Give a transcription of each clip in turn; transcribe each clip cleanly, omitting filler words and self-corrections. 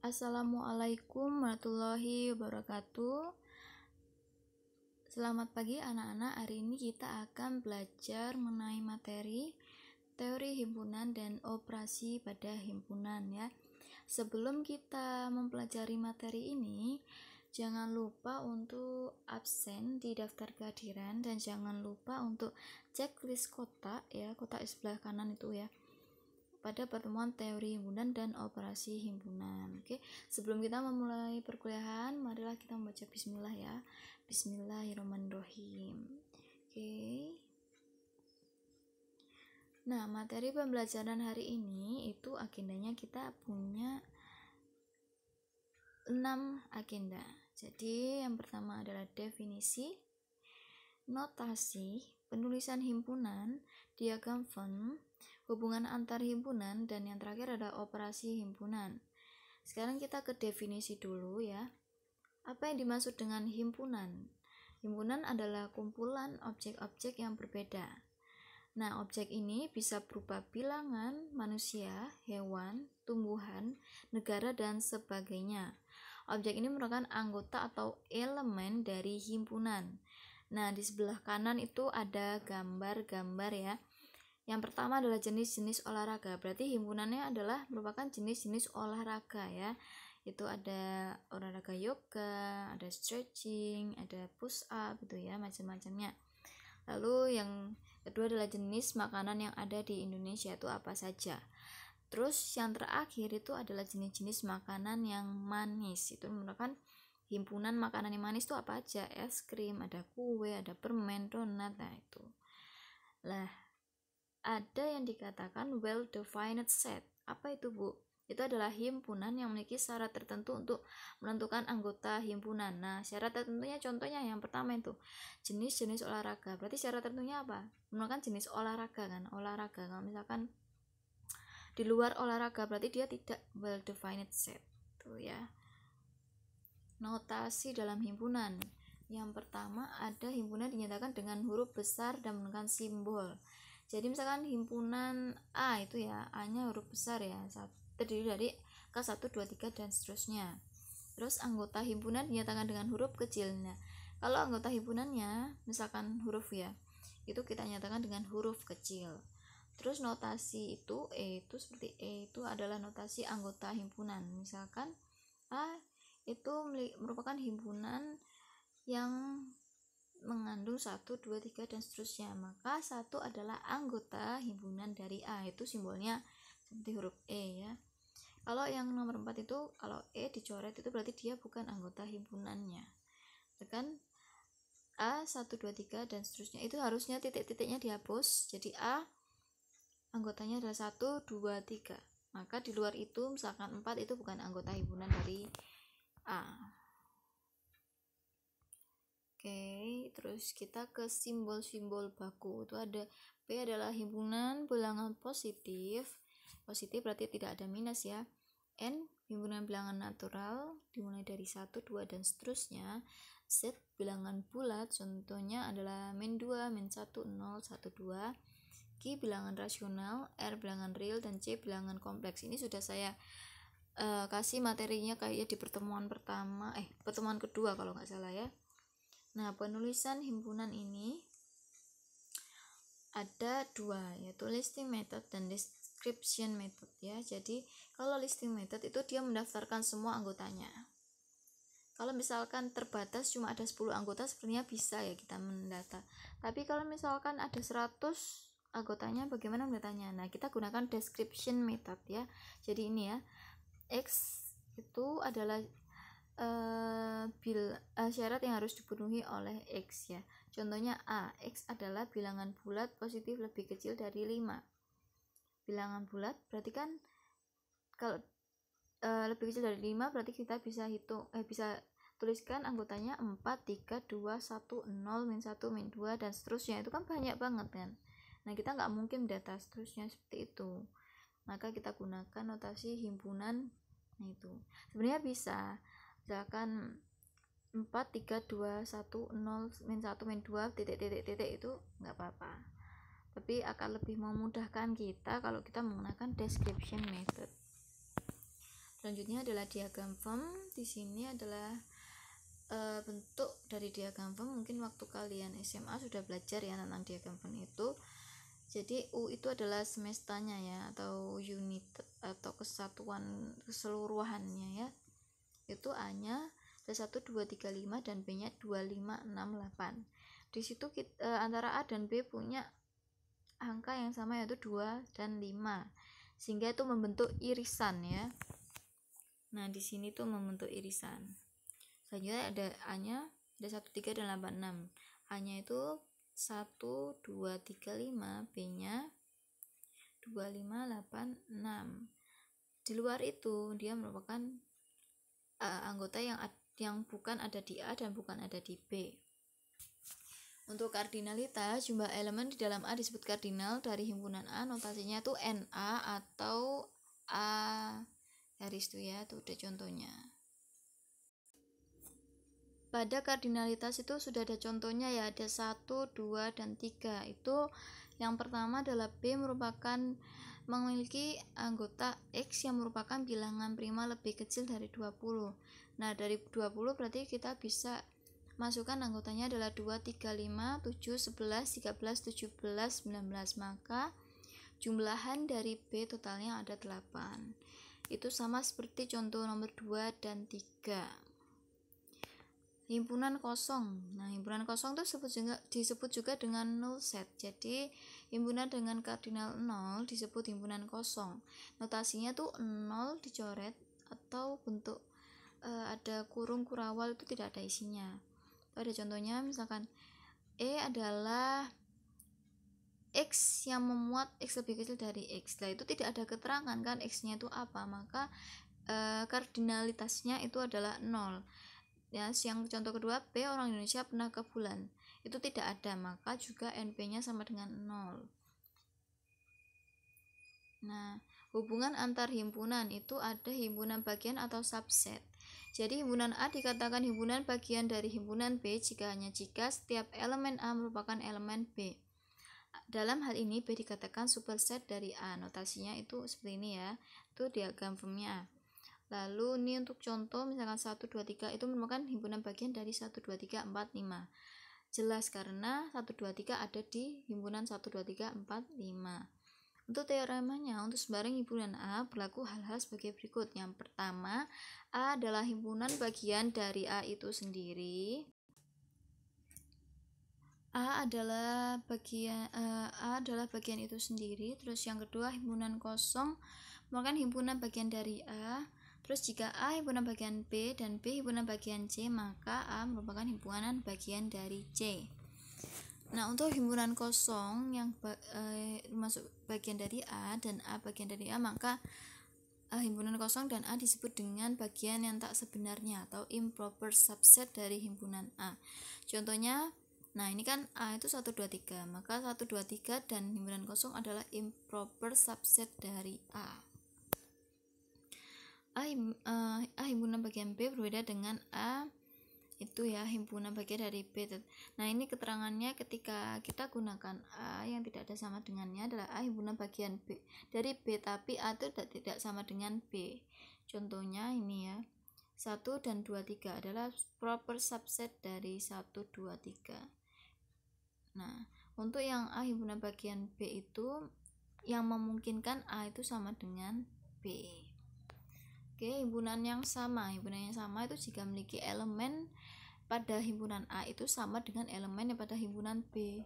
Assalamualaikum warahmatullahi wabarakatuh. Selamat pagi anak-anak. Hari ini kita akan belajar mengenai materi teori himpunan dan operasi pada himpunan ya. Sebelum kita mempelajari materi ini, jangan lupa untuk absen di daftar kehadiran dan jangan lupa untuk checklist kotak ya, kotak di sebelah kanan itu ya, pada pertemuan teori himpunan dan operasi himpunan. Oke, sebelum kita memulai perkuliahan, marilah kita membaca bismillah ya. Bismillahirrahmanirrahim. Oke. Nah, materi pembelajaran hari ini itu agendanya kita punya 6 agenda. Jadi, yang pertama adalah definisi, notasi, penulisan himpunan, diagram Venn, hubungan antar himpunan, dan yang terakhir adalah operasi himpunan. Sekarang kita ke definisi dulu ya. Apa yang dimaksud dengan himpunan? Himpunan adalah kumpulan objek-objek yang berbeda. Nah, objek ini bisa berupa bilangan, manusia, hewan, tumbuhan, negara, dan sebagainya. Objek ini merupakan anggota atau elemen dari himpunan. Nah, di sebelah kanan itu ada gambar-gambar ya. Yang pertama adalah jenis-jenis olahraga. Berarti himpunannya adalah merupakan jenis-jenis olahraga ya. Itu ada olahraga yoga, ada stretching, ada push up gitu ya, macam-macamnya. Lalu yang kedua adalah jenis makanan yang ada di Indonesia itu apa saja. Terus yang terakhir itu adalah jenis-jenis makanan yang manis. Itu merupakan himpunan makanan yang manis itu apa aja? Es krim, ada kue, ada permen, donat. Nah itu. Lah, ada yang dikatakan well defined set. Apa itu, Bu? Itu adalah himpunan yang memiliki syarat tertentu untuk menentukan anggota himpunan. Nah, syarat tertentunya contohnya yang pertama itu jenis-jenis olahraga. Berarti syarat tertentunya apa? Merupakan jenis olahraga kan? Olahraga. Kalau misalkan di luar olahraga berarti dia tidak well defined set. Tuh ya. Notasi dalam himpunan. Yang pertama ada himpunan dinyatakan dengan huruf besar dan menggunakan simbol. Jadi misalkan himpunan A itu ya, A-nya huruf besar ya, terdiri dari K1, 2, 3 dan seterusnya. Terus anggota himpunan dinyatakan dengan huruf kecil. Nah, kalau anggota himpunannya misalkan huruf ya, itu kita nyatakan dengan huruf kecil. Terus notasi itu E itu seperti E itu adalah notasi anggota himpunan. Misalkan A itu merupakan himpunan yang mengandung 1, 2, 3 dan seterusnya, maka 1 adalah anggota himpunan dari A, itu simbolnya seperti huruf E ya. Kalau yang nomor 4 itu kalau E dicoret itu berarti dia bukan anggota himpunannya. Tekan A 1, 2, 3 dan seterusnya, itu harusnya titik-titiknya dihapus. Jadi A anggotanya adalah 1, 2, 3. Maka di luar itu misalkan 4 itu bukan anggota himpunan dari A. Oke, terus kita ke simbol-simbol baku. Itu ada P adalah himpunan bilangan positif. Positif berarti tidak ada minus ya. N himpunan bilangan natural dimulai dari 1, 2 dan seterusnya. Z bilangan bulat, contohnya adalah -2, -1, 0, 1, 2. Q bilangan rasional, R bilangan real, dan C bilangan kompleks. Ini sudah saya kasih materinya kayak di pertemuan kedua kalau nggak salah ya. Nah, penulisan himpunan ini ada 2, yaitu listing method dan description method ya. Jadi kalau listing method itu dia mendaftarkan semua anggotanya. Kalau misalkan terbatas cuma ada 10 anggota, sebenarnya bisa ya kita mendata. Tapi kalau misalkan ada 100 anggotanya, bagaimana mendatanya? Nah, kita gunakan description method ya. Jadi ini ya, X itu adalah syarat yang harus dipenuhi oleh X ya. Contohnya A, X adalah bilangan bulat positif lebih kecil dari 5. Bilangan bulat berarti kan kalau lebih kecil dari 5 berarti kita bisa bisa tuliskan anggotanya 4, 3, 2, 1, 0, -1, -2 dan seterusnya. Itu kan banyak banget kan. Nah, kita nggak mungkin data seterusnya seperti itu. Maka kita gunakan notasi himpunan. Nah, itu sebenarnya bisa misalkan 4, 3, 2, 1, 0, -1, -2 titik itu nggak apa-apa, tapi akan lebih memudahkan kita kalau kita menggunakan description method. Selanjutnya adalah diagram Venn. Di sini adalah bentuk dari diagram Venn. Mungkin waktu kalian SMA sudah belajar ya tentang diagram Venn itu. Jadi U itu adalah semestanya ya, atau unit atau kesatuan keseluruhannya ya. Itu A-nya ada 1, 2, 3, 5 dan B-nya 2, 5, 6, 8. Di situ antara A dan B punya angka yang sama yaitu 2 dan 5. Sehingga itu membentuk irisan ya. Nah, di sini tuh membentuk irisan. Selanjutnya ada A-nya ada 1, 3 dan 8, 6. A-nya itu 1, 2, 3, 5, B-nya 2, 5, 8, 6. Di luar itu dia merupakan anggota yang bukan ada di A dan bukan ada di B. Untuk kardinalitas, jumlah elemen di dalam A disebut kardinal dari himpunan A, notasinya itu NA atau A garis itu ya, itu udah contohnya. Pada kardinalitas itu sudah ada contohnya ya, ada 1, 2, dan 3. Itu yang pertama adalah B merupakan memiliki anggota X yang merupakan bilangan prima lebih kecil dari 20. Nah, dari 20 berarti kita bisa masukkan anggotanya adalah 2, 3, 5, 7, 11, 13, 17, 19. Maka jumlahan dari B totalnya ada 8. Itu sama seperti contoh nomor 2 dan 3. Himpunan kosong. Nah, himpunan kosong itu disebut juga dengan null set. Jadi, himpunan dengan kardinal 0 disebut himpunan kosong. Notasinya tuh 0 dicoret atau bentuk ada kurung kurawal itu tidak ada isinya. Ada contohnya misalkan E adalah X yang memuat X lebih kecil dari X. Nah, itu tidak ada keterangan kan X-nya itu apa, maka kardinalitasnya itu adalah 0. Ya, yang contoh kedua, B orang Indonesia pernah ke bulan. Itu tidak ada, maka juga NP-nya sama dengan 0. Nah, hubungan antar himpunan itu ada himpunan bagian atau subset. Jadi himpunan A dikatakan himpunan bagian dari himpunan B hanya jika setiap elemen A merupakan elemen B. Dalam hal ini B dikatakan superset dari A. Notasinya itu seperti ini ya. Itu diagram Venn-nya. Lalu ini untuk contoh misalkan 1, 2, 3 itu merupakan himpunan bagian dari 1, 2, 3, 4, 5. Jelas karena 1, 2, 3 ada di himpunan 1, 2, 3, 4, 5. Untuk teoremanya, untuk sebarang himpunan A berlaku hal-hal sebagai berikut. Yang pertama, A adalah himpunan bagian dari A itu sendiri. A adalah bagian itu sendiri. Terus yang kedua, himpunan kosong merupakan himpunan bagian dari A. Terus jika A himpunan bagian B dan B himpunan bagian C, maka A merupakan himpunan bagian dari C. Nah, untuk himpunan kosong yang masuk bagian dari A dan A bagian dari A, maka himpunan kosong dan A disebut dengan bagian yang tak sebenarnya atau improper subset dari himpunan A. Contohnya, nah ini kan A itu 1, 2, 3, maka 1, 2, 3 dan himpunan kosong adalah improper subset dari A. A himpunan bagian B berbeda dengan A itu ya himpunan bagian dari B. Nah, ini keterangannya ketika kita gunakan A yang tidak ada sama dengannya adalah A himpunan bagian B dari B, tapi A itu tidak sama dengan B. Contohnya ini ya, 1 dan 2, 3 adalah proper subset dari 1, 2, 3. Nah, untuk yang A himpunan bagian B itu yang memungkinkan A itu sama dengan B. Oke, himpunan yang sama itu jika memiliki elemen pada himpunan A itu sama dengan elemen yang pada himpunan B.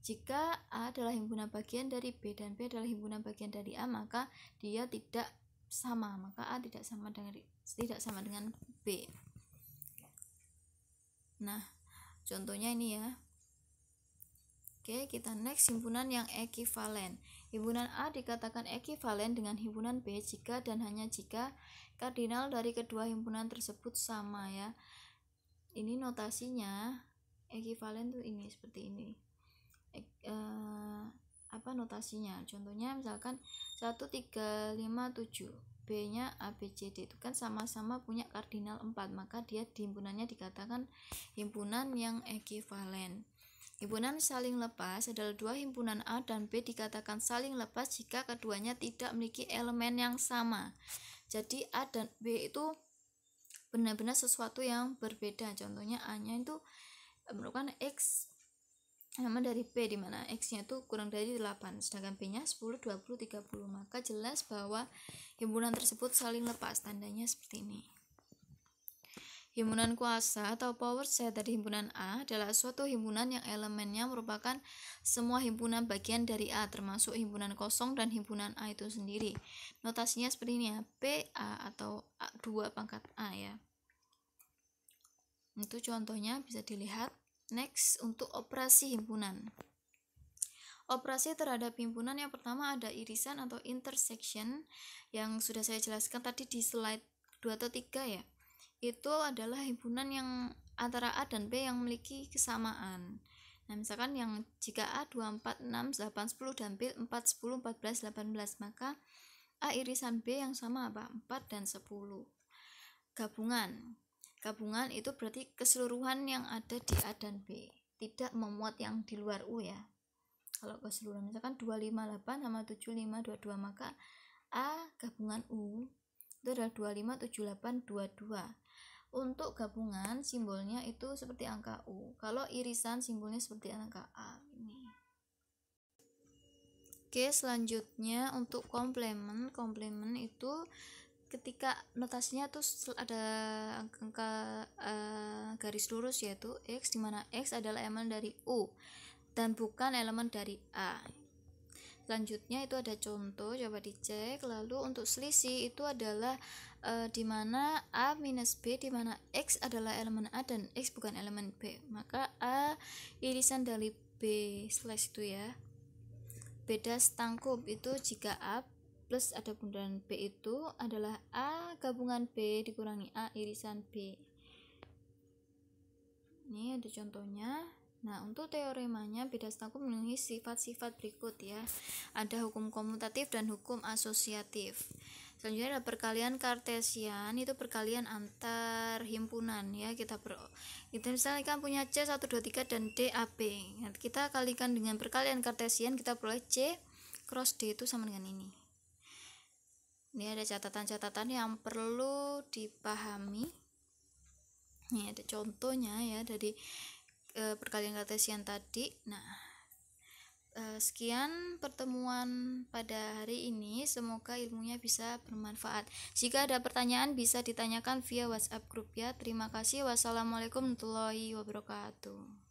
Jika A adalah himpunan bagian dari B dan B adalah himpunan bagian dari A, maka dia tidak sama, maka A tidak sama dengan B. Nah, contohnya ini ya. Oke, kita next, himpunan yang ekivalen. Himpunan A dikatakan ekivalen dengan himpunan B jika dan hanya jika kardinal dari kedua himpunan tersebut sama ya. Ini notasinya ekivalen tuh ini seperti ini. Notasinya? Contohnya misalkan 1, 3, 5, 7. B-nya A, B, C, D itu kan sama-sama punya kardinal 4, maka dia di himpunannya dikatakan himpunan yang ekivalen. Himpunan saling lepas adalah dua himpunan A dan B dikatakan saling lepas jika keduanya tidak memiliki elemen yang sama. Jadi A dan B itu benar-benar sesuatu yang berbeda. Contohnya A-nya itu merupakan X elemen dari B, di mana X-nya itu kurang dari 8, sedangkan B-nya 10, 20, 30. Maka jelas bahwa himpunan tersebut saling lepas. Tandanya seperti ini. Himpunan kuasa atau power set dari himpunan A adalah suatu himpunan yang elemennya merupakan semua himpunan bagian dari A, termasuk himpunan kosong dan himpunan A itu sendiri. Notasinya seperti ini ya, PA atau A2 pangkat A ya. Itu contohnya bisa dilihat. Next, untuk operasi himpunan. Operasi terhadap himpunan yang pertama ada irisan atau intersection yang sudah saya jelaskan tadi di slide 2 atau 3 ya. Itu adalah himpunan yang antara A dan B yang memiliki kesamaan. Nah, misalkan yang jika A 2, 4, 6, 8, 10 dan B 4, 10, 14, 18, maka A irisan B yang sama apa? 4 dan 10. Gabungan itu berarti keseluruhan yang ada di A dan B, tidak memuat yang di luar U ya. Kalau keseluruhan misalkan 258 sama 7522, maka A gabungan U itu adalah 257822. Untuk gabungan simbolnya itu seperti angka U. Kalau irisan simbolnya seperti angka A ini. Oke, selanjutnya untuk komplement. Komplement itu ketika notasinya tuh ada angka garis lurus yaitu X, di mana X adalah elemen dari U dan bukan elemen dari A. Selanjutnya itu ada contoh, coba dicek. Lalu untuk selisih itu adalah di mana A minus B, di mana X adalah elemen A dan X bukan elemen B, maka A irisan dari B slash itu ya. Beda stangkup itu jika A plus ada bundaran B itu adalah A gabungan B dikurangi A irisan B. Ini ada contohnya. Nah, untuk teoremanya beda stangkup memiliki sifat-sifat berikut ya. Ada hukum komutatif dan hukum asosiatif. Selanjutnya ada perkalian kartesian, itu perkalian antar himpunan ya. Kita misalnya kan punya C 1 2 3 dan D AB. Nah, kita kalikan dengan perkalian kartesian, kita peroleh C cross D itu sama dengan ini. Ini ada catatan-catatan yang perlu dipahami. Ini ada contohnya ya dari perkalian kartesian tadi. Nah, sekian pertemuan pada hari ini. Semoga ilmunya bisa bermanfaat. Jika ada pertanyaan bisa ditanyakan via WhatsApp grup ya. Terima kasih. Wassalamualaikum warahmatullahi wabarakatuh.